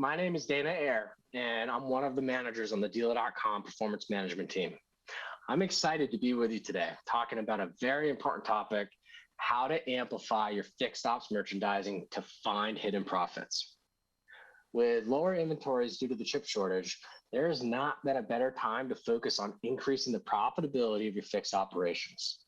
my name is Dana Ayer, and I'm one of the managers on the Dealer.com performance management team. I'm excited to be with you today, talking about a very important topic, how to amplify your fixed ops merchandising to find hidden profits. With lower inventories due to the chip shortage, there has not been a better time to focus on increasing the profitability of your fixed operations.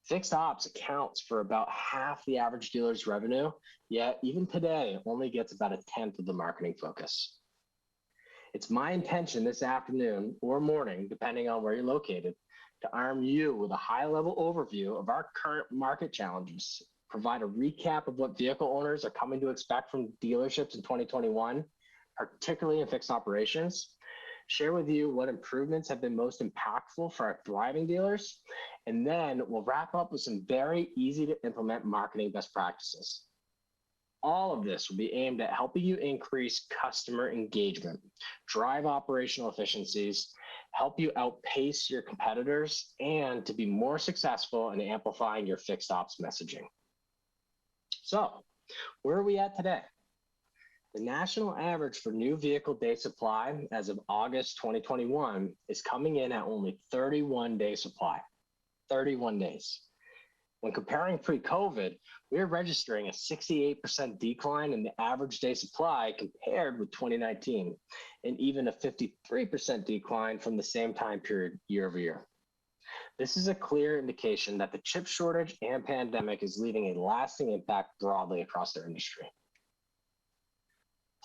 Fixed ops accounts for about half the average dealer's revenue, yet even today only gets about a tenth of the marketing focus. It's my intention this afternoon or morning, depending on where you're located, to arm you with a high-level overview of our current market challenges, provide a recap of what vehicle owners are coming to expect from dealerships in 2021, particularly in fixed operations, share with you what improvements have been most impactful for our thriving dealers, and then we'll wrap up with some very easy to implement marketing best practices. All of this will be aimed at helping you increase customer engagement, drive operational efficiencies, help you outpace your competitors, and to be more successful in amplifying your fixed ops messaging. So, where are we at today? The national average for new vehicle day supply as of August 2021 is coming in at only 31-day supply. 31 days. When comparing pre-COVID, we are registering a 68% decline in the average day supply compared with 2019, and even a 53% decline from the same time period year over year. This is a clear indication that the chip shortage and pandemic is leaving a lasting impact broadly across their industry.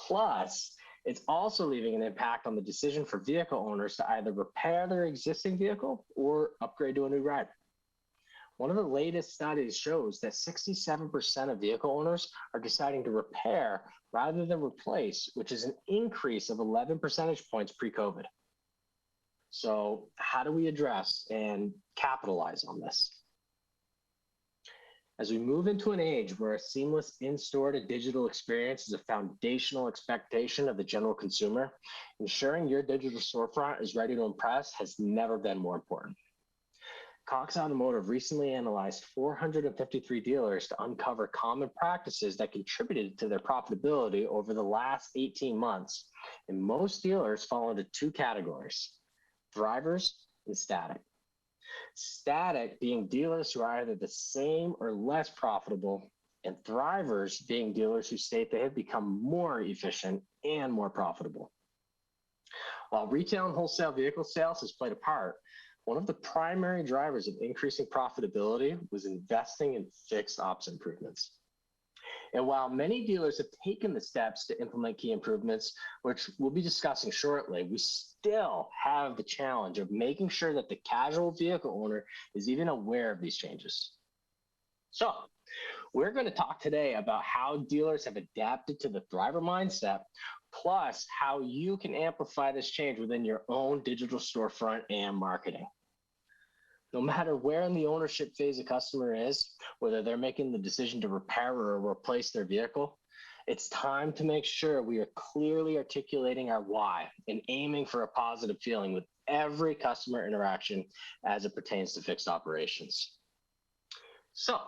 Plus, it's also leaving an impact on the decision for vehicle owners to either repair their existing vehicle or upgrade to a new ride. One of the latest studies shows that 67% of vehicle owners are deciding to repair rather than replace, which is an increase of 11 percentage points pre-COVID. So how do we address and capitalize on this? As we move into an age where a seamless in-store to digital experience is a foundational expectation of the general consumer, ensuring your digital storefront is ready to impress has never been more important. Cox Automotive recently analyzed 453 dealers to uncover common practices that contributed to their profitability over the last 18 months, and most dealers fall into two categories: thrivers and static. Static being dealers who are either the same or less profitable, and thrivers being dealers who state they have become more efficient and more profitable. While retail and wholesale vehicle sales has played a part, one of the primary drivers of increasing profitability was investing in fixed ops improvements. And while many dealers have taken the steps to implement key improvements, which we'll be discussing shortly, we still have the challenge of making sure that the casual vehicle owner is even aware of these changes. So, we're going to talk today about how dealers have adapted to the thriver mindset, plus how you can amplify this change within your own digital storefront and marketing. No matter where in the ownership phase a customer is, whether they're making the decision to repair or replace their vehicle, it's time to make sure we are clearly articulating our why and aiming for a positive feeling with every customer interaction as it pertains to fixed operations. So,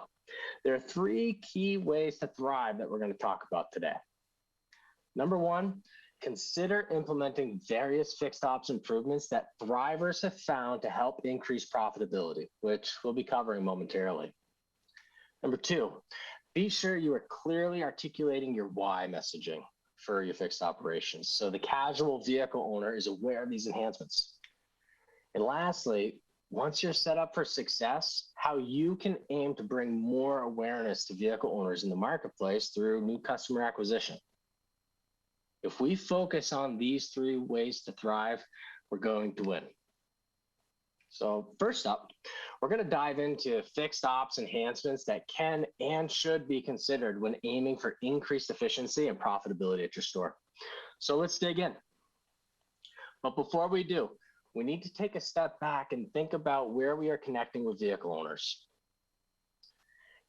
there are three key ways to thrive that we're going to talk about today. Number one, consider implementing various fixed ops improvements that thrivers have found to help increase profitability, which we'll be covering momentarily. Number two, be sure you are clearly articulating your why messaging for your fixed operations, so the casual vehicle owner is aware of these enhancements. And lastly, once you're set up for success, how you can aim to bring more awareness to vehicle owners in the marketplace through new customer acquisition. If we focus on these three ways to thrive, we're going to win. So first up, we're going to dive into fixed ops enhancements that can and should be considered when aiming for increased efficiency and profitability at your store. So let's dig in. But before we do, we need to take a step back and think about where we are connecting with vehicle owners.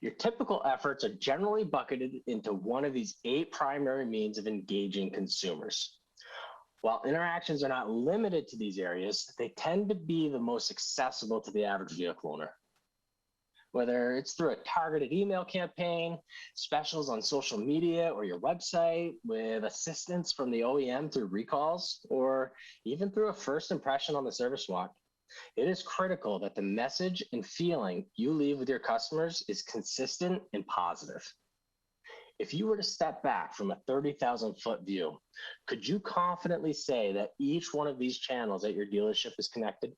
Your typical efforts are generally bucketed into one of these 8 primary means of engaging consumers. While interactions are not limited to these areas, they tend to be the most accessible to the average vehicle owner. whether it's through a targeted email campaign, specials on social media or your website, with assistance from the OEM through recalls, or even through a first impression on the service walk. It is critical that the message and feeling you leave with your customers is consistent and positive. If you were to step back from a 30,000-foot view, could you confidently say that each one of these channels at your dealership is connected?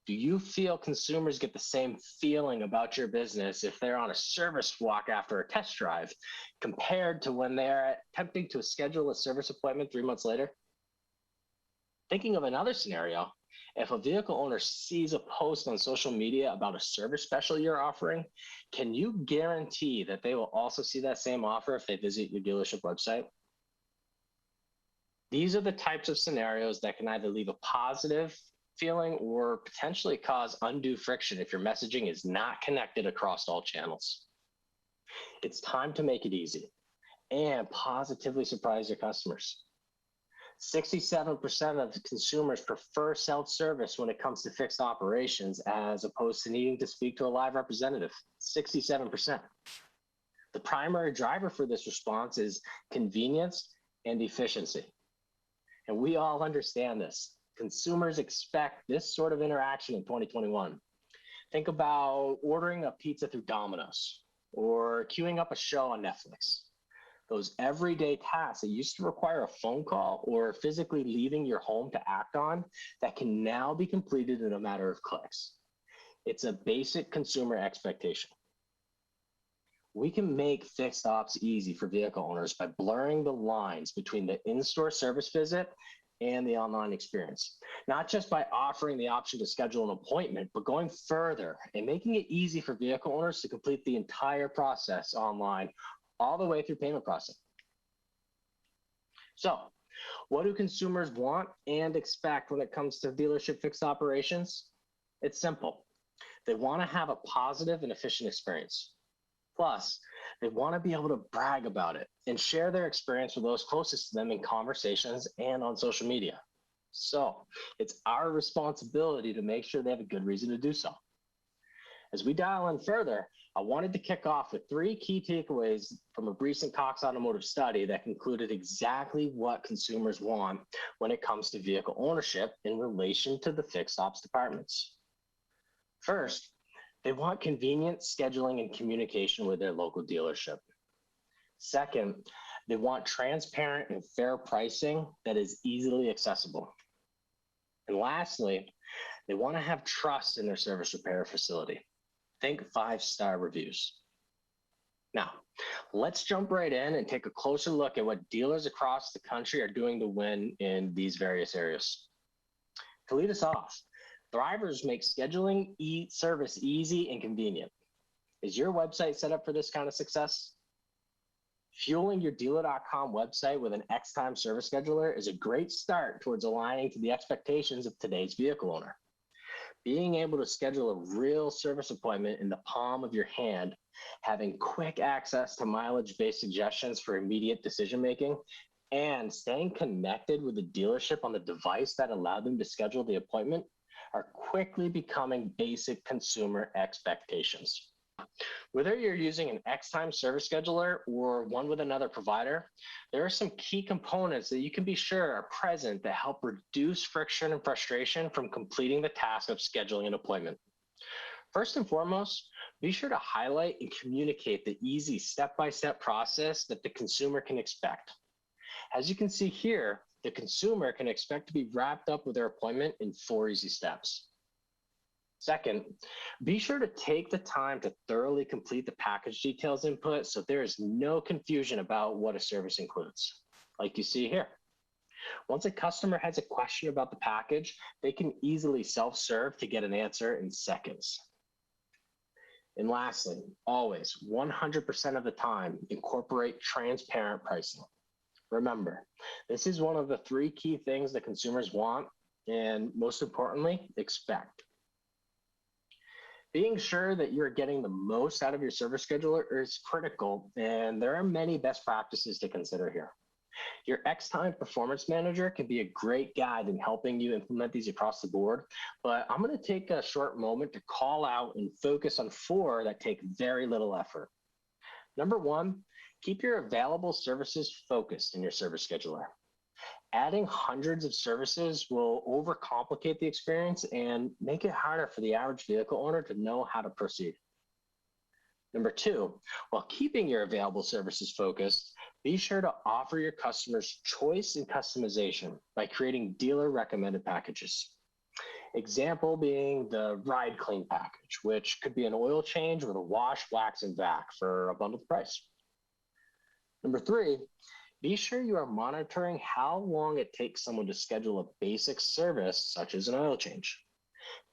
Do you feel consumers get the same feeling about your business if they're on a service walk after a test drive compared to when they're attempting to schedule a service appointment 3 months later? Thinking of another scenario, if a vehicle owner sees a post on social media about a service special you're offering, can you guarantee that they will also see that same offer if they visit your dealership website? These are the types of scenarios that can either leave a positive feeling or potentially cause undue friction if your messaging is not connected across all channels. It's time to make it easy and positively surprise your customers. 67% of consumers prefer self-service when it comes to fixed operations as opposed to needing to speak to a live representative. 67%. The primary driver for this response is convenience and efficiency. And we all understand this. Consumers expect this sort of interaction in 2021. Think about ordering a pizza through Domino's or queuing up a show on Netflix. Those everyday tasks that used to require a phone call or physically leaving your home to act on that can now be completed in a matter of clicks. It's a basic consumer expectation. We can make fixed ops easy for vehicle owners by blurring the lines between the in-store service visit and the online experience. Not just by offering the option to schedule an appointment, but going further and making it easy for vehicle owners to complete the entire process online all the way through payment processing. So, what do consumers want and expect when it comes to dealership fixed operations? It's simple. They want to have a positive and efficient experience. Plus, they want to be able to brag about it and share their experience with those closest to them in conversations and on social media. So, it's our responsibility to make sure they have a good reason to do so. As we dial in further, I wanted to kick off with 3 key takeaways from a recent Cox Automotive study that concluded exactly what consumers want when it comes to vehicle ownership in relation to the fixed ops departments. First, they want convenient scheduling and communication with their local dealership. Second, they want transparent and fair pricing that is easily accessible. And lastly, they want to have trust in their service repair facility. Think 5-star reviews. Now, let's jump right in and take a closer look at what dealers across the country are doing to win in these various areas. To lead us off, Thrivers make scheduling service easy and convenient. Is your website set up for this kind of success? Fueling your dealer.com website with an X-Time service scheduler is a great start towards aligning to the expectations of today's vehicle owner. Being able to schedule a real service appointment in the palm of your hand, having quick access to mileage-based suggestions for immediate decision-making, and staying connected with the dealership on the device that allowed them to schedule the appointment are quickly becoming basic consumer expectations. Whether you're using an X-Time service scheduler or one with another provider, there are some key components that you can be sure are present that help reduce friction and frustration from completing the task of scheduling an appointment. First and foremost, be sure to highlight and communicate the easy step-by-step process that the consumer can expect. As you can see here, the consumer can expect to be wrapped up with their appointment in 4 easy steps. Second, be sure to take the time to thoroughly complete the package details input so there is no confusion about what a service includes, like you see here. Once a customer has a question about the package, they can easily self-serve to get an answer in seconds. And lastly, always, 100% of the time, incorporate transparent pricing. Remember, this is one of the 3 key things that consumers want and, most importantly, expect. Being sure that you're getting the most out of your service scheduler is critical, and there are many best practices to consider here. Your X-Time Performance Manager can be a great guide in helping you implement these across the board, but I'm going to take a short moment to call out and focus on 4 that take very little effort. Number 1, keep your available services focused in your service scheduler. Adding hundreds of services will overcomplicate the experience and make it harder for the average vehicle owner to know how to proceed. Number 2, while keeping your available services focused, be sure to offer your customers choice and customization by creating dealer recommended packages. Example being the Ride Clean package, which could be an oil change with a wash, wax, and vac for a bundled price. Number 3, be sure you are monitoring how long it takes someone to schedule a basic service, such as an oil change.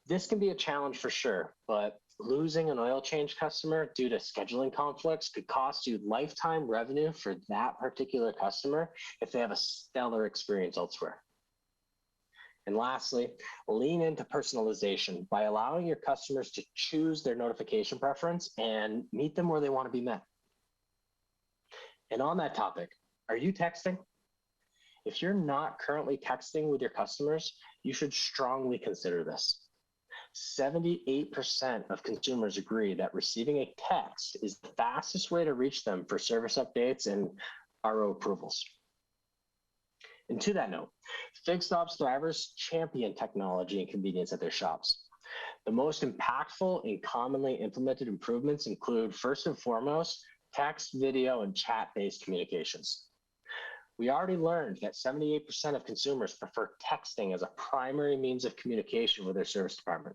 This can be a challenge for sure, but losing an oil change customer due to scheduling conflicts could cost you lifetime revenue for that particular customer if they have a stellar experience elsewhere. And lastly, lean into personalization by allowing your customers to choose their notification preference and meet them where they want to be met. And on that topic, are you texting? If you're not currently texting with your customers, you should strongly consider this. 78% of consumers agree that receiving a text is the fastest way to reach them for service updates and RO approvals. And to that note, Fixed Ops Thrivers champion technology and convenience at their shops. The most impactful and commonly implemented improvements include, first and foremost, text, video, and chat-based communications. We already learned that 78% of consumers prefer texting as a primary means of communication with their service department.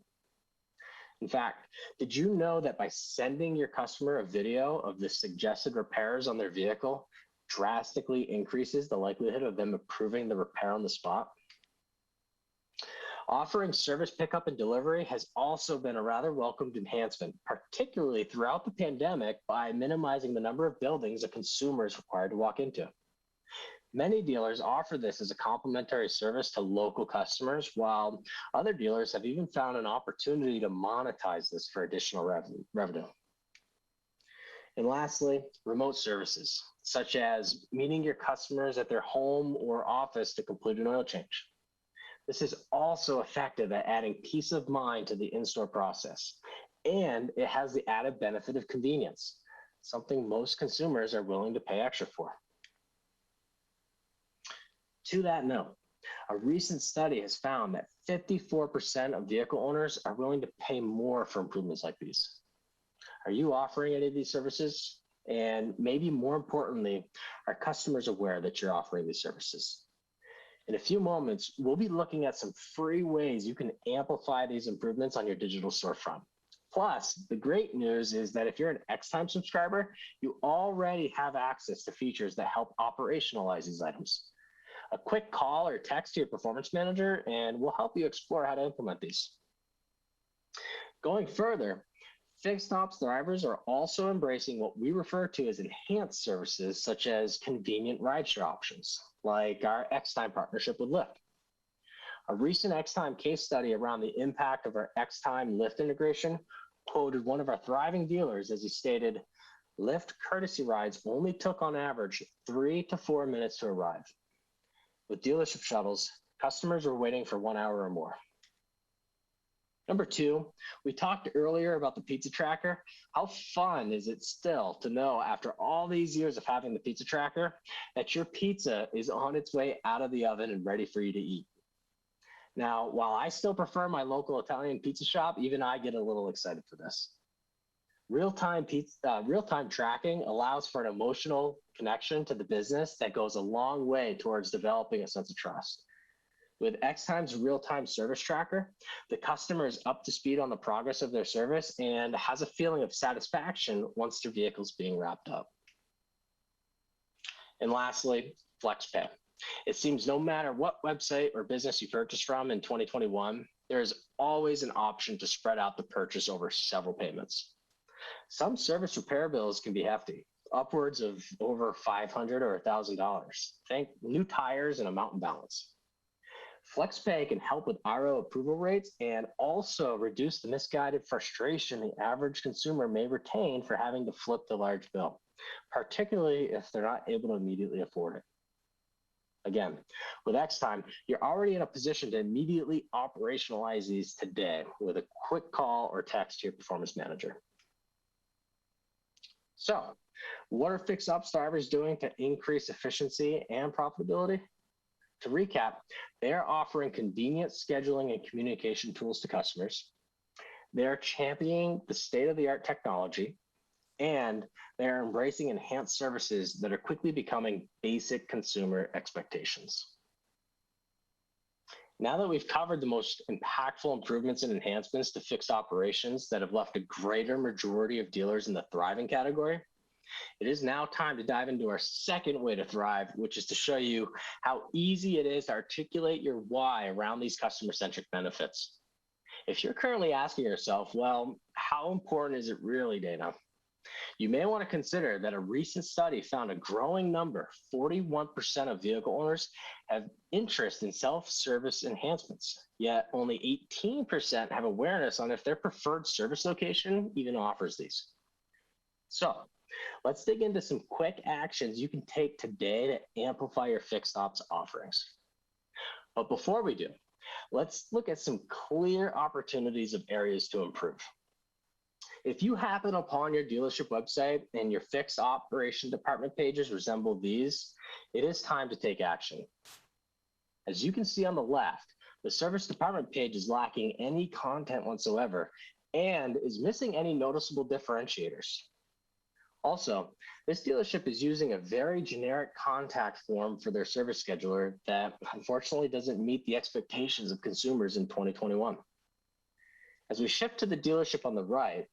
In fact, did you know that by sending your customer a video of the suggested repairs on their vehicle drastically increases the likelihood of them approving the repair on the spot? Offering service pickup and delivery has also been a rather welcomed enhancement, particularly throughout the pandemic, by minimizing the number of buildings a consumer is required to walk into. Many dealers offer this as a complimentary service to local customers, while other dealers have even found an opportunity to monetize this for additional revenue. And lastly, remote services, such as meeting your customers at their home or office to complete an oil change. This is also effective at adding peace of mind to the in-store process, and it has the added benefit of convenience, something most consumers are willing to pay extra for. To that note, a recent study has found that 54% of vehicle owners are willing to pay more for improvements like these. Are you offering any of these services? And maybe more importantly, are customers aware that you're offering these services? In a few moments, we'll be looking at some free ways you can amplify these improvements on your digital storefront. Plus, the great news is that if you're an X-Time subscriber, you already have access to features that help operationalize these items. A quick call or text to your performance manager, and we'll help you explore how to implement these. Going further, Fixed Ops Thrivers are also embracing what we refer to as enhanced services, such as convenient rideshare options, like our X-Time partnership with Lyft. A recent X-Time case study around the impact of our X-Time Lyft integration quoted one of our thriving dealers as he stated, "Lyft courtesy rides only took on average 3 to 4 minutes to arrive. With dealership shuttles, customers were waiting for 1 hour or more." Number 2, we talked earlier about the pizza tracker. How fun is it still to know after all these years of having the pizza tracker that your pizza is on its way out of the oven and ready for you to eat? Now, while I still prefer my local Italian pizza shop, even I get a little excited for this. Real-time tracking allows for an emotional connection to the business that goes a long way towards developing a sense of trust. With X-Time's real-time service tracker, the customer is up to speed on the progress of their service and has a feeling of satisfaction once their vehicle is being wrapped up. And lastly, FlexPay. It seems no matter what website or business you purchase from in 2021, there is always an option to spread out the purchase over several payments. Some service repair bills can be hefty, upwards of over $500 or $1,000. Think new tires and a mountain balance. FlexPay can help with RO approval rates and also reduce the misguided frustration the average consumer may retain for having to flip the large bill, particularly if they're not able to immediately afford it. Again, with Xtime, you're already in a position to immediately operationalize these today with a quick call or text to your performance manager. So, what are fixed ops drivers doing to increase efficiency and profitability? To recap, they are offering convenient scheduling and communication tools to customers. They're championing the state-of-the-art technology, and they're embracing enhanced services that are quickly becoming basic consumer expectations. Now that we've covered the most impactful improvements and enhancements to fixed operations that have left a greater majority of dealers in the thriving category, it is now time to dive into our second way to thrive, which is to show you how easy it is to articulate your why around these customer-centric benefits. If you're currently asking yourself, well, how important is it really, Dana? You may want to consider that a recent study found a growing number, 41% of vehicle owners have interest in self-service enhancements, yet only 18% have awareness on if their preferred service location even offers these. So let's dig into some quick actions you can take today to amplify your fixed ops offerings. But before we do, let's look at some clear opportunities of areas to improve. If you happen upon your dealership website and your fixed operation department pages resemble these, it is time to take action. As you can see on the left, the service department page is lacking any content whatsoever and is missing any noticeable differentiators. Also, this dealership is using a very generic contact form for their service scheduler that unfortunately doesn't meet the expectations of consumers in 2021. As we shift to the dealership on the right,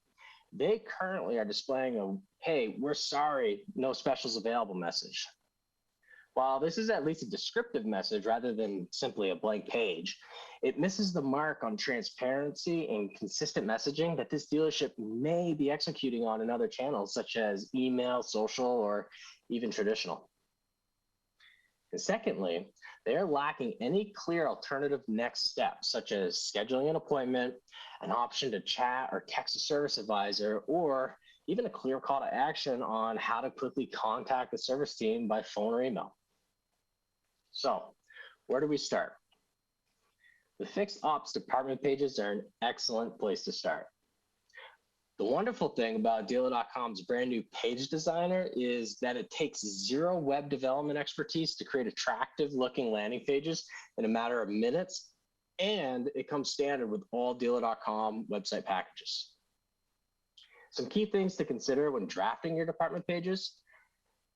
they currently are displaying a, hey, we're sorry, no specials available message. While this is at least a descriptive message rather than simply a blank page, it misses the mark on transparency and consistent messaging that this dealership may be executing on in other channels such as email, social, or even traditional. And secondly, they are lacking any clear alternative next steps, such as scheduling an appointment, an option to chat or text a service advisor, or even a clear call to action on how to quickly contact the service team by phone or email. So, where do we start? The fixed ops department pages are an excellent place to start. The wonderful thing about Dealer.com's brand new page designer is that it takes zero web development expertise to create attractive looking landing pages in a matter of minutes, and it comes standard with all Dealer.com website packages. Some key things to consider when drafting your department pages.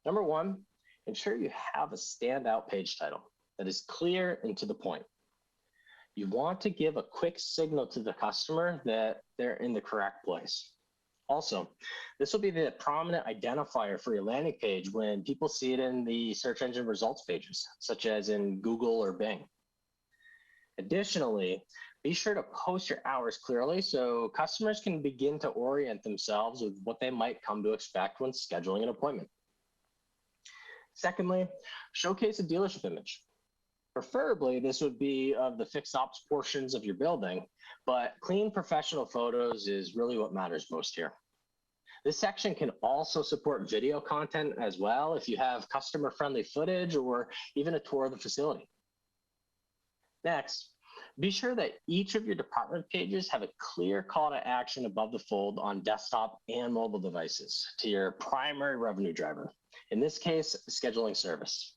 Number one, ensure you have a standout page title that is clear and to the point. You want to give a quick signal to the customer that they're in the correct place. Also, this will be the prominent identifier for your landing page when people see it in the search engine results pages, such as in Google or Bing. Additionally, be sure to post your hours clearly so customers can begin to orient themselves with what they might come to expect when scheduling an appointment. Secondly, showcase a dealership image. Preferably, this would be of the fixed ops portions of your building, but clean professional photos is really what matters most here. This section can also support video content as well if you have customer-friendly footage or even a tour of the facility. Next, be sure that each of your department pages have a clear call to action above the fold on desktop and mobile devices to your primary revenue driver, in this case, scheduling service.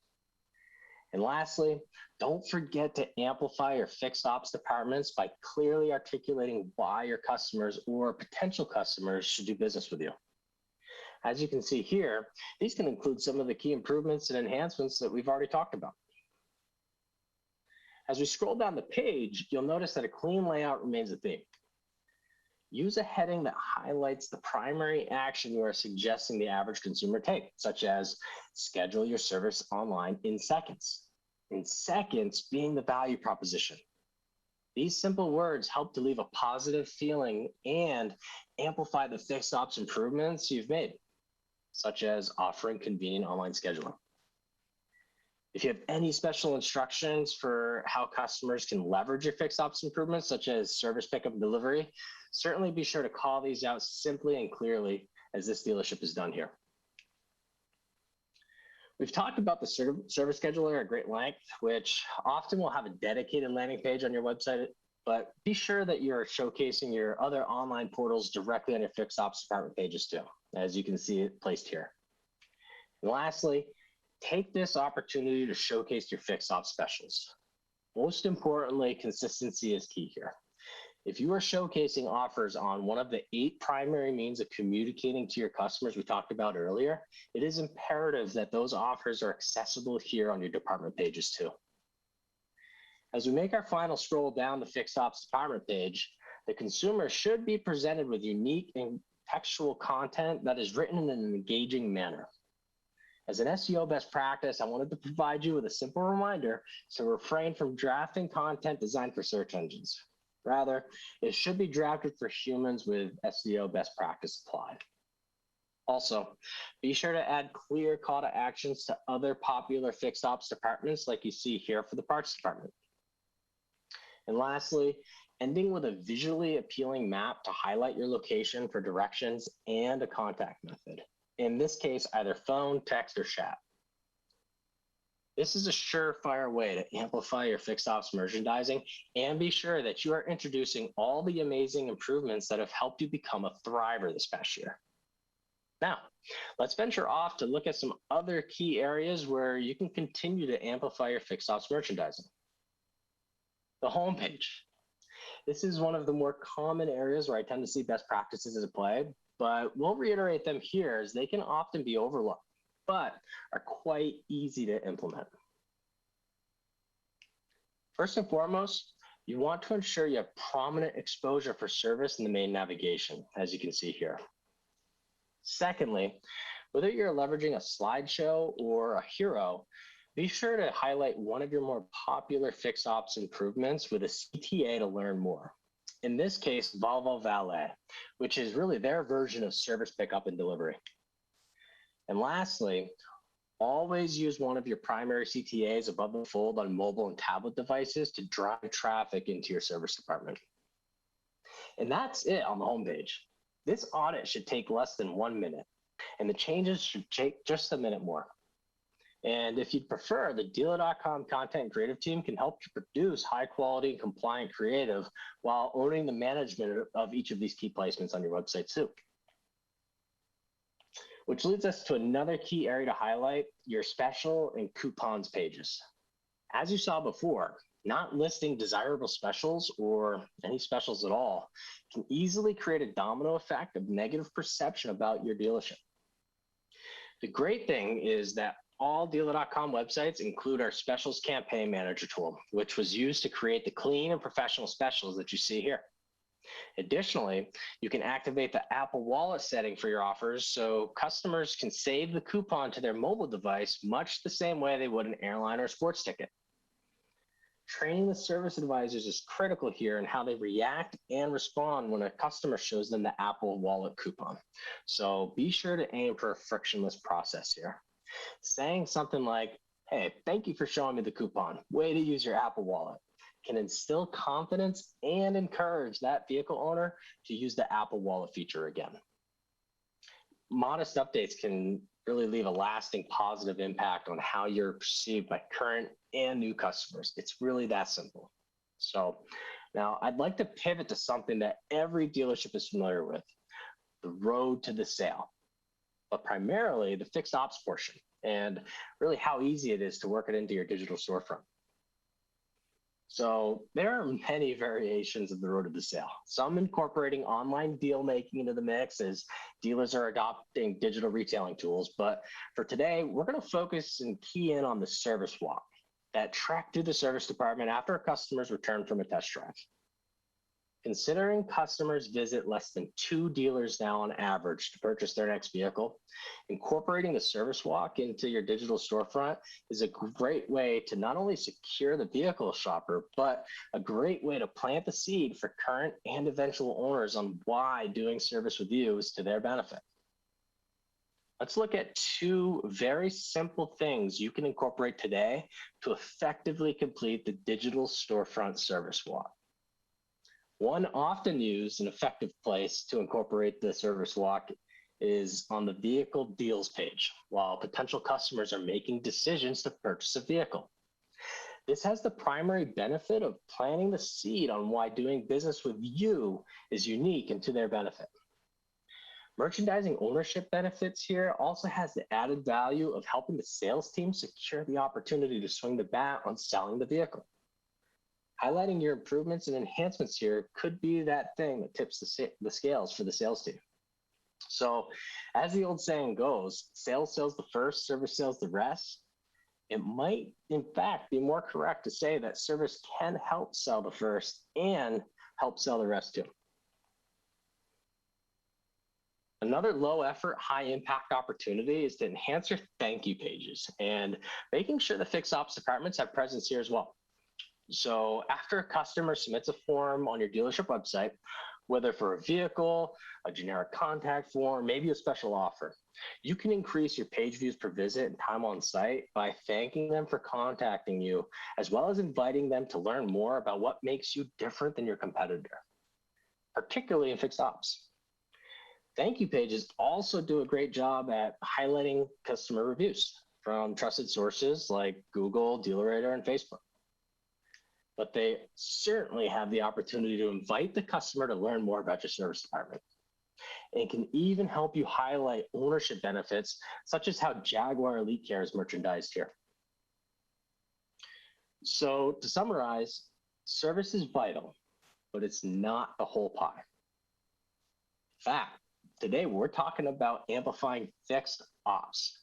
And lastly, don't forget to amplify your fixed ops departments by clearly articulating why your customers or potential customers should do business with you. As you can see here, these can include some of the key improvements and enhancements that we've already talked about. As we scroll down the page, you'll notice that a clean layout remains a theme. Use a heading that highlights the primary action you are suggesting the average consumer take, such as schedule your service online in seconds. In seconds being the value proposition. These simple words help to leave a positive feeling and amplify the fixed ops improvements you've made, such as offering convenient online scheduling. If you have any special instructions for how customers can leverage your fixed ops improvements, such as service pickup and delivery, certainly be sure to call these out simply and clearly as this dealership has done here. We've talked about the service scheduler at great length, which often will have a dedicated landing page on your website, but be sure that you're showcasing your other online portals directly on your fixed ops department pages too, as you can see it placed here. And lastly, take this opportunity to showcase your fixed ops specials. Most importantly, consistency is key here. If you are showcasing offers on one of the 8 primary means of communicating to your customers we talked about earlier, it is imperative that those offers are accessible here on your department pages too. As we make our final scroll down the fixed ops department page, the consumer should be presented with unique and textual content that is written in an engaging manner. As an SEO best practice, I wanted to provide you with a simple reminder to refrain from drafting content designed for search engines. Rather, it should be drafted for humans with SEO best practice applied. Also, be sure to add clear call to actions to other popular fixed ops departments like you see here for the parts department. And lastly, ending with a visually appealing map to highlight your location for directions and a contact method. In this case, either phone, text, or chat. This is a surefire way to amplify your fixed ops merchandising and be sure that you are introducing all the amazing improvements that have helped you become a thriver this past year. Now, let's venture off to look at some other key areas where you can continue to amplify your fixed ops merchandising. The homepage. This is one of the more common areas where I tend to see best practices applied, but we'll reiterate them here as they can often be overlooked, but are quite easy to implement. First and foremost, you want to ensure you have prominent exposure for service in the main navigation, as you can see here. Secondly, whether you're leveraging a slideshow or a hero, be sure to highlight one of your more popular fixed ops improvements with a CTA to learn more. In this case, Volvo Valet, which is really their version of service pickup and delivery. And lastly, always use one of your primary CTAs above the fold on mobile and tablet devices to drive traffic into your service department. And that's it on the homepage. This audit should take less than 1 minute, and the changes should take just a minute more. And if you'd prefer, the Dealer.com content and creative team can help you produce high quality and compliant creative while owning the management of each of these key placements on your website too. Which leads us to another key area to highlight, your special and coupons pages. As you saw before, not listing desirable specials or any specials at all can easily create a domino effect of negative perception about your dealership. The great thing is that all Dealer.com websites include our specials campaign manager tool, which was used to create the clean and professional specials that you see here. Additionally, you can activate the Apple Wallet setting for your offers so customers can save the coupon to their mobile device much the same way they would an airline or sports ticket. Training the service advisors is critical here in how they react and respond when a customer shows them the Apple Wallet coupon. So be sure to aim for a frictionless process here. Saying something like, hey, thank you for showing me the coupon. Way to use your Apple Wallet can instill confidence and encourage that vehicle owner to use the Apple Wallet feature again. Modest updates can really leave a lasting positive impact on how you're perceived by current and new customers. It's really that simple. So now I'd like to pivot to something that every dealership is familiar with, the road to the sale, but primarily the fixed ops portion and really how easy it is to work it into your digital storefront. So there are many variations of the road to the sale, some incorporating online deal making into the mix as dealers are adopting digital retailing tools. But for today, we're going to focus and key in on the service walk that track through the service department after a customer's return from a test drive. Considering customers visit less than 2 dealers now on average to purchase their next vehicle, incorporating the service walk into your digital storefront is a great way to not only secure the vehicle shopper, but a great way to plant the seed for current and eventual owners on why doing service with you is to their benefit. Let's look at 2 very simple things you can incorporate today to effectively complete the digital storefront service walk. One often used and effective place to incorporate the service walk is on the vehicle deals page while potential customers are making decisions to purchase a vehicle. This has the primary benefit of planting the seed on why doing business with you is unique and to their benefit. Merchandising ownership benefits here also has the added value of helping the sales team secure the opportunity to swing the bat on selling the vehicle. Highlighting your improvements and enhancements here could be that thing that tips the scales for the sales team. So as the old saying goes, sales sells the first, service sells the rest. It might, in fact, be more correct to say that service can help sell the first and help sell the rest too. Another low effort, high impact opportunity is to enhance your thank you pages and making sure the fixed ops departments have presence here as well. So after a customer submits a form on your dealership website, whether for a vehicle, a generic contact form, maybe a special offer, you can increase your page views per visit and time on site by thanking them for contacting you, as well as inviting them to learn more about what makes you different than your competitor, particularly in fixed ops. Thank you pages also do a great job at highlighting customer reviews from trusted sources like Google, DealerRater, and Facebook. But they certainly have the opportunity to invite the customer to learn more about your service department. And can even help you highlight ownership benefits, such as how Jaguar Elite Care is merchandised here. So to summarize, service is vital, but it's not the whole pie. In fact, today we're talking about amplifying fixed ops.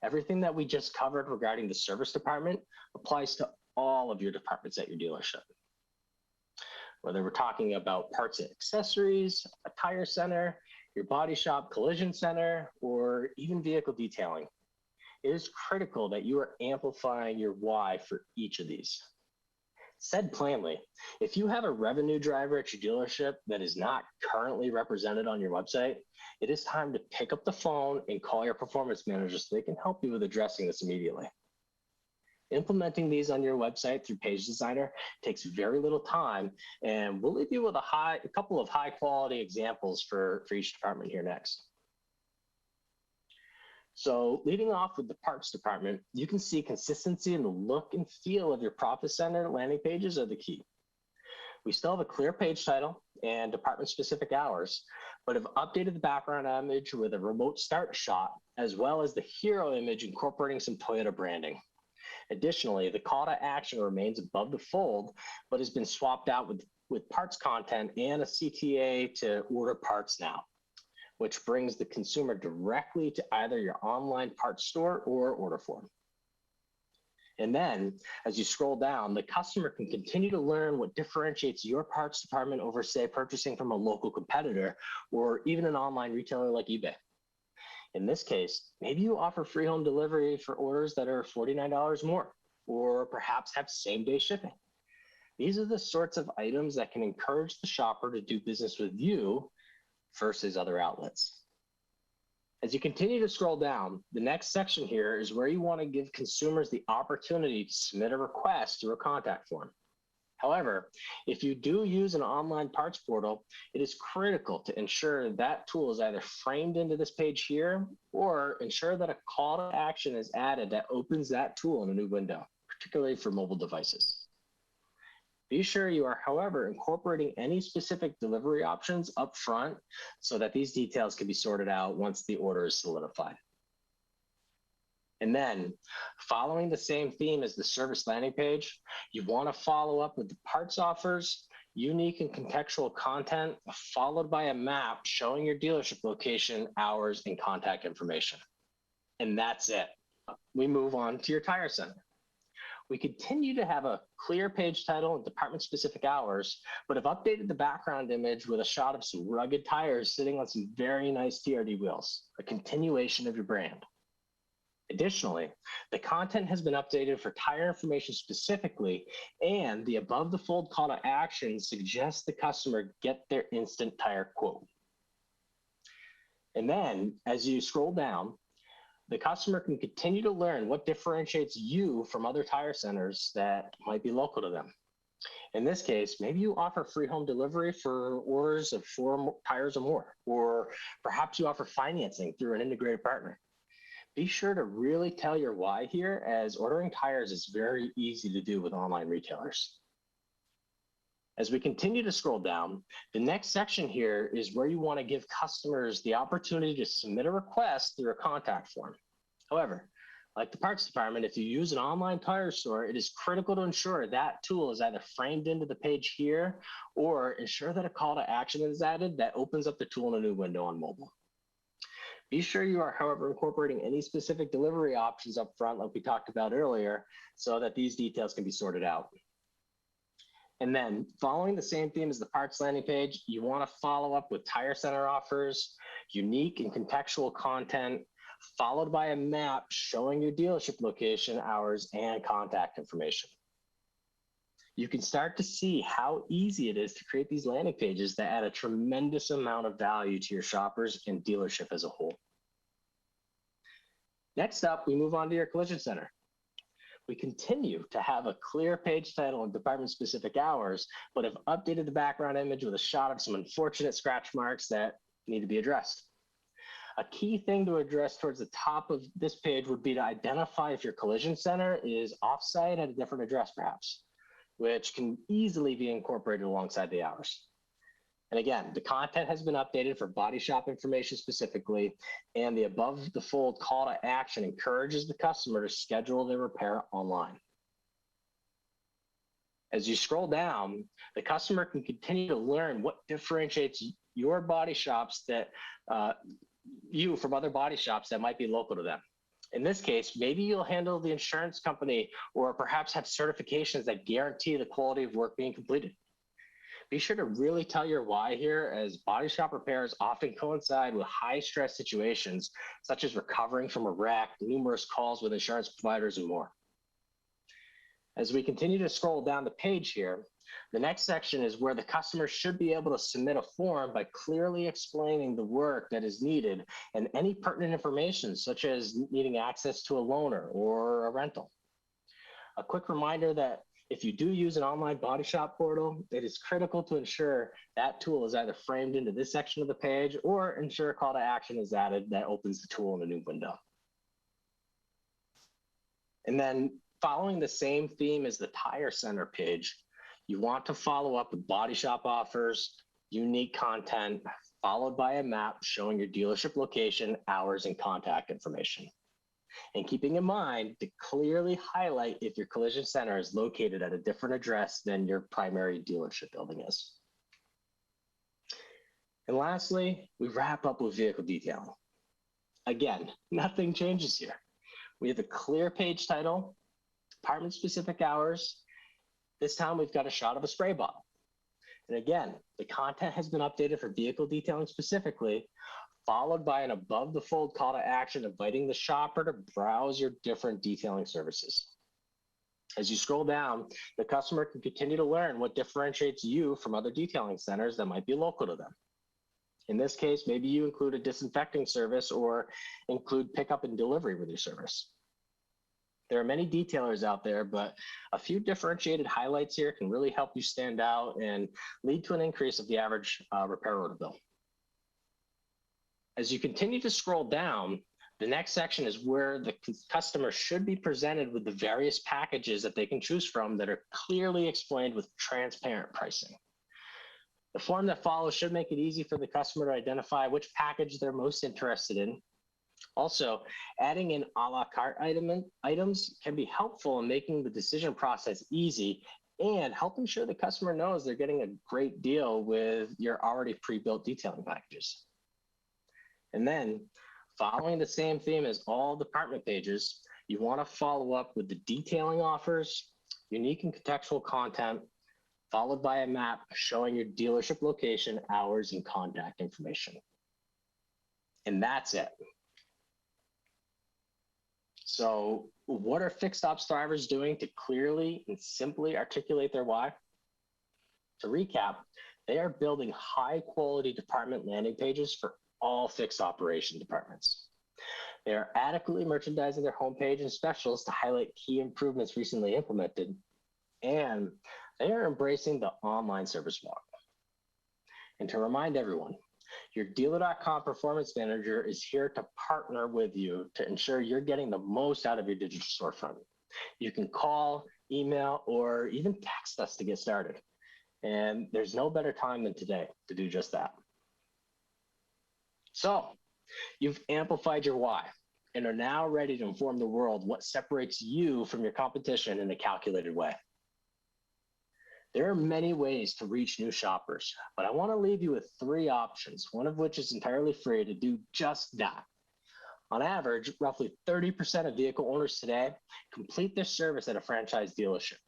Everything that we just covered regarding the service department applies to all of your departments at your dealership. Whether we're talking about parts and accessories, a tire center, your body shop collision center, or even vehicle detailing, it is critical that you are amplifying your why for each of these. Said plainly, if you have a revenue driver at your dealership that is not currently represented on your website, it is time to pick up the phone and call your performance manager so they can help you with addressing this immediately. Implementing these on your website through Page Designer takes very little time, and we'll leave you with a couple of high quality examples for each department here next. So leading off with the parts department, you can see consistency in the look and feel of your profit center landing pages are the key. We still have a clear page title and department specific hours, but have updated the background image with a remote start shot, as well as the hero image incorporating some Toyota branding. Additionally, the call to action remains above the fold, but has been swapped out with parts content and a CTA to order parts now, which brings the consumer directly to either your online parts store or order form. And then, as you scroll down, the customer can continue to learn what differentiates your parts department over, say, purchasing from a local competitor or even an online retailer like eBay. In this case, maybe you offer free home delivery for orders that are $49 more, or perhaps have same-day shipping. These are the sorts of items that can encourage the shopper to do business with you versus other outlets. As you continue to scroll down, the next section here is where you want to give consumers the opportunity to submit a request through a contact form. However, if you do use an online parts portal, it is critical to ensure that tool is either framed into this page here or ensure that a call to action is added that opens that tool in a new window, particularly for mobile devices. Be sure you are, however, incorporating any specific delivery options up front so that these details can be sorted out once the order is solidified. And then, following the same theme as the service landing page, you want to follow up with the parts offers, unique and contextual content, followed by a map showing your dealership location, hours, and contact information. And that's it. We move on to your tire center. We continue to have a clear page title and department-specific hours, but have updated the background image with a shot of some rugged tires sitting on some very nice TRD wheels, a continuation of your brand. Additionally, the content has been updated for tire information specifically, and the above the fold call to action suggests the customer get their instant tire quote. And then as you scroll down, the customer can continue to learn what differentiates you from other tire centers that might be local to them. In this case, maybe you offer free home delivery for orders of 4 tires or more, or perhaps you offer financing through an integrated partner. Be sure to really tell your why here, as ordering tires is very easy to do with online retailers. As we continue to scroll down, the next section here is where you want to give customers the opportunity to submit a request through a contact form. However, like the parts department, if you use an online tire store, it is critical to ensure that tool is either framed into the page here or ensure that a call to action is added that opens up the tool in a new window on mobile. Be sure you are, however, incorporating any specific delivery options up front, like we talked about earlier, so that these details can be sorted out. And then following the same theme as the parts landing page, you want to follow up with tire center offers, unique and contextual content, followed by a map showing your dealership location, hours, and contact information. You can start to see how easy it is to create these landing pages that add a tremendous amount of value to your shoppers and dealership as a whole. Next up, we move on to your collision center. We continue to have a clear page title and department-specific hours, but have updated the background image with a shot of some unfortunate scratch marks that need to be addressed. A key thing to address towards the top of this page would be to identify if your collision center is offsite at a different address, perhaps, which can easily be incorporated alongside the hours. And again, the content has been updated for body shop information specifically, and the above the fold call to action encourages the customer to schedule their repair online. As you scroll down, the customer can continue to learn what differentiates your body shops that you from other body shops that might be local to them. In this case, maybe you'll handle the insurance company or perhaps have certifications that guarantee the quality of work being completed. Be sure to really tell your why here, as body shop repairs often coincide with high stress situations, such as recovering from a wreck, numerous calls with insurance providers, and more. As we continue to scroll down the page here, the next section is where the customer should be able to submit a form by clearly explaining the work that is needed and any pertinent information, such as needing access to a loaner or a rental. A quick reminder that if you do use an online body shop portal, it is critical to ensure that tool is either framed into this section of the page or ensure a call to action is added that opens the tool in a new window. And then following the same theme as the tire center page, you want to follow up with body shop offers, unique content, followed by a map showing your dealership location, hours, and contact information. And keeping in mind to clearly highlight if your collision center is located at a different address than your primary dealership building is. And lastly, we wrap up with vehicle detailing. Again, nothing changes here. We have a clear page title, department-specific hours. This time we've got a shot of a spray bottle. And again, the content has been updated for vehicle detailing specifically, followed by an above the fold call to action inviting the shopper to browse your different detailing services. As you scroll down, the customer can continue to learn what differentiates you from other detailing centers that might be local to them. In this case, maybe you include a disinfecting service or include pickup and delivery with your service. There are many detailers out there, but a few differentiated highlights here can really help you stand out and lead to an increase of the average repair order bill. As you continue to scroll down, the next section is where the customer should be presented with the various packages that they can choose from that are clearly explained with transparent pricing. The form that follows should make it easy for the customer to identify which package they're most interested in. Also, adding in a la carte items can be helpful in making the decision process easy and help ensure the customer knows they're getting a great deal with your already pre-built detailing packages. And then, following the same theme as all department pages, you want to follow up with the detailing offers, unique and contextual content, followed by a map showing your dealership location, hours, and contact information. And that's it. So what are fixed ops drivers doing to clearly and simply articulate their why? To recap, they are building high quality department landing pages for all fixed operation departments. They are adequately merchandising their homepage and specials to highlight key improvements recently implemented. And They are embracing the online service model. And to remind everyone, your Dealer.com Performance Manager is here to partner with you to ensure you're getting the most out of your digital storefront. You can call, email, or even text us to get started. And there's no better time than today to do just that. So, you've amplified your why and are now ready to inform the world what separates you from your competition in a calculated way. There are many ways to reach new shoppers, but I want to leave you with 3 options, one of which is entirely free to do just that. On average, roughly 30% of vehicle owners today complete their service at a franchise dealership.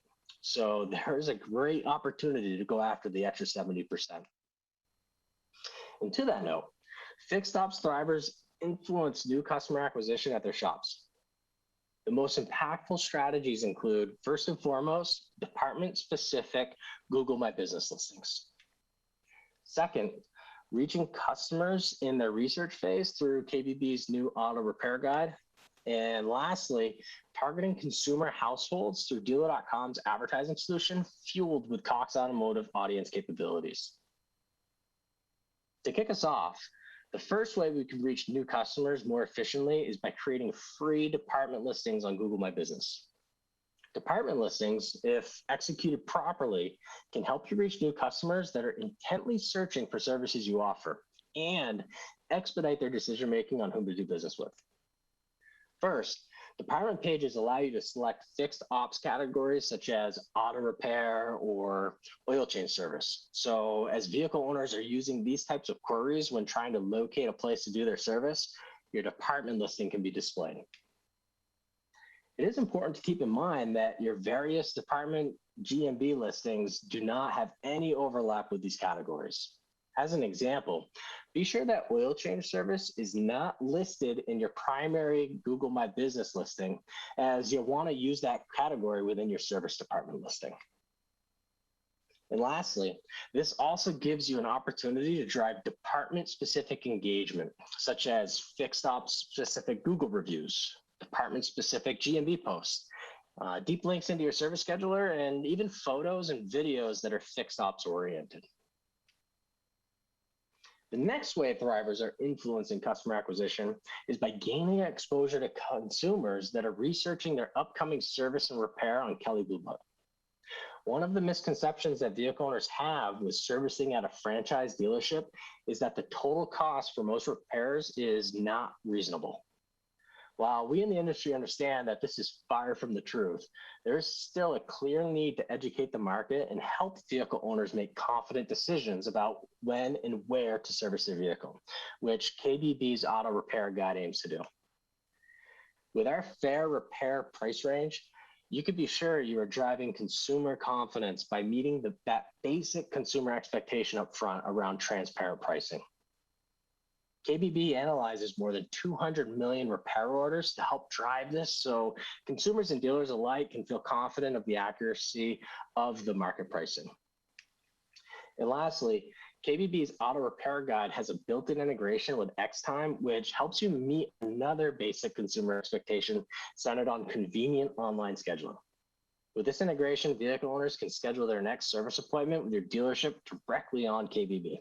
So there's a great opportunity to go after the extra 70%. And to that note, fixed ops thrivers influence new customer acquisition at their shops. The most impactful strategies include, first and foremost, department-specific Google My Business listings. Second, reaching customers in their research phase through KBB's new auto repair guide. And lastly, targeting consumer households through Dealer.com's advertising solution, fueled with Cox Automotive audience capabilities. To kick us off, the first way we can reach new customers more efficiently is by creating free department listings on Google My Business. Department listings, if executed properly, can help you reach new customers that are intently searching for services you offer and expedite their decision-making on whom to do business with. First, department pages allow you to select fixed ops categories such as auto repair or oil change service. So as vehicle owners are using these types of queries when trying to locate a place to do their service, your department listing can be displayed. It is important to keep in mind that your various department GMB listings do not have any overlap with these categories. As an example, be sure that oil change service is not listed in your primary Google My Business listing, as you'll want to use that category within your service department listing. And lastly, this also gives you an opportunity to drive department-specific engagement, such as fixed ops-specific Google reviews, department-specific GMB posts, deep links into your service scheduler, and even photos and videos that are fixed ops oriented. The next way thrivers are influencing customer acquisition is by gaining exposure to consumers that are researching their upcoming service and repair on Kelley Blue Book. One of the misconceptions that vehicle owners have with servicing at a franchise dealership is that the total cost for most repairs is not reasonable. While we in the industry understand that this is far from the truth, there is still a clear need to educate the market and help vehicle owners make confident decisions about when and where to service their vehicle, which KBB's Auto Repair Guide aims to do. With our fair repair price range, you can be sure you are driving consumer confidence by meeting that basic consumer expectation up front around transparent pricing. KBB analyzes more than 200 million repair orders to help drive this, so consumers and dealers alike can feel confident of the accuracy of the market pricing. And lastly, KBB's Auto Repair Guide has a built-in integration with Xtime, which helps you meet another basic consumer expectation centered on convenient online scheduling. With this integration, vehicle owners can schedule their next service appointment with your dealership directly on KBB.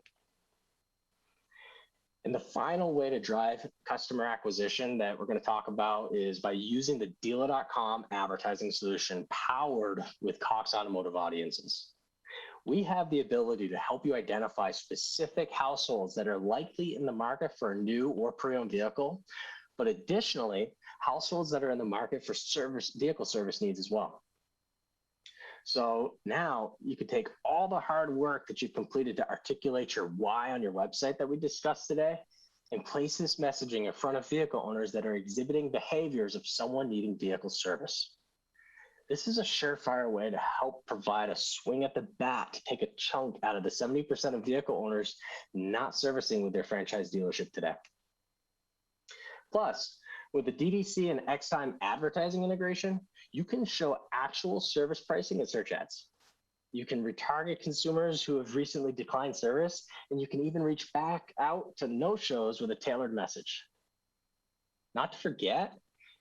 And the final way to drive customer acquisition that we're going to talk about is by using the Dealer.com advertising solution powered with Cox Automotive audiences. We have the ability to help you identify specific households that are likely in the market for a new or pre-owned vehicle, but additionally, households that are in the market for vehicle service needs as well. So now you can take all the hard work that you've completed to articulate your why on your website that we discussed today and place this messaging in front of vehicle owners that are exhibiting behaviors of someone needing vehicle service. This is a surefire way to help provide a swing at the bat to take a chunk out of the 70% of vehicle owners not servicing with their franchise dealership today. Plus, with the DDC and Xtime advertising integration, you can show actual service pricing in search ads. You can retarget consumers who have recently declined service, and you can even reach back out to no-shows with a tailored message. Not to forget,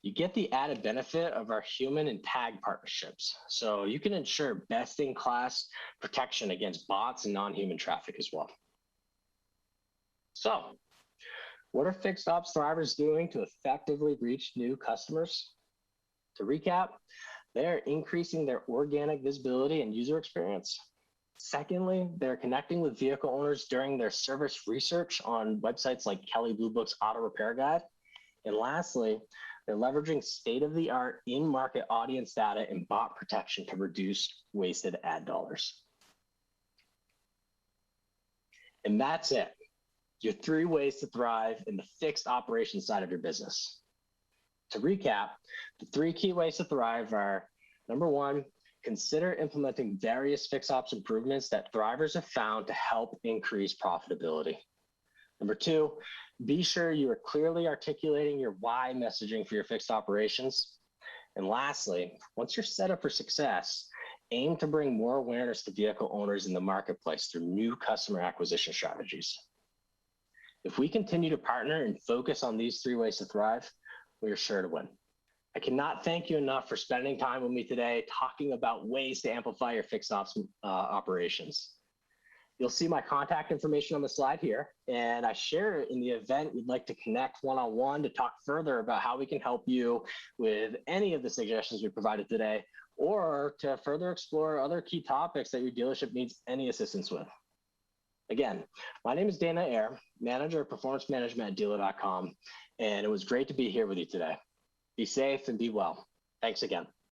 You get the added benefit of our human and tag partnerships. So you can ensure best in class protection against bots and non-human traffic as well. So what are fixed ops thrivers doing to effectively reach new customers? To recap, they're increasing their organic visibility and user experience. Secondly, they're connecting with vehicle owners during their service research on websites like Kelley Blue Book's Auto Repair Guide. And lastly, they're leveraging state-of-the-art in-market audience data and bot protection to reduce wasted ad dollars. And that's it. Your 3 ways to thrive in the fixed operations side of your business. To recap, the 3 key ways to thrive are, number 1, consider implementing various fixed ops improvements that thrivers have found to help increase profitability. Number 2, be sure you are clearly articulating your why messaging for your fixed operations. And lastly, once you're set up for success, aim to bring more awareness to vehicle owners in the marketplace through new customer acquisition strategies. If we continue to partner and focus on these 3 ways to thrive, we are sure to win. I cannot thank you enough for spending time with me today talking about ways to amplify your fixed ops operations. You'll see my contact information on the slide here, and I share it in the event you'd like to connect one-on-one to talk further about how we can help you with any of the suggestions we provided today, or to further explore other key topics that your dealership needs any assistance with. Again, my name is Dana Ayer, Manager of Performance Management at Dealer.com, and it was great to be here with you today. Be safe and be well. Thanks again.